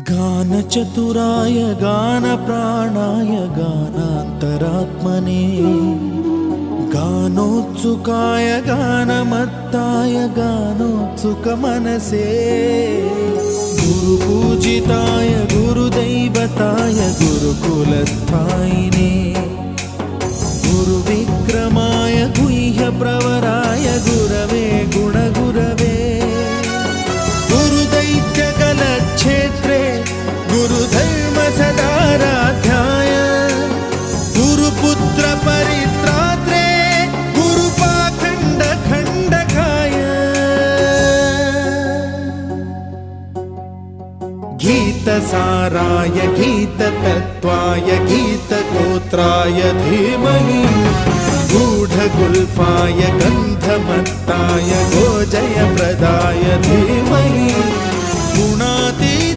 गानचतुराय गानप्राणाय गानान्तरात्मने गानोत्सुकाय गानमत्ताय गानोत्सुकमनसे गुरुपूजिताय गुरुदैवताय गुरुकुलस्थायिने गुरुविक्रमाय गुह्यप्रवराय गुरवे गुणगुरवे गुरुदैत्यकलक्षेत्रे गुरुधर्मसदाराध्याय गुरुपुत्रपरित्रात्रे गुरुपाखण्डखण्डकाय गीतसाराय गीततत्त्वाय गीतगोत्राय धीमहि गूढगुल्फाय गन्धमत्ताय गोजयप्रदाय धीमहि गुणाति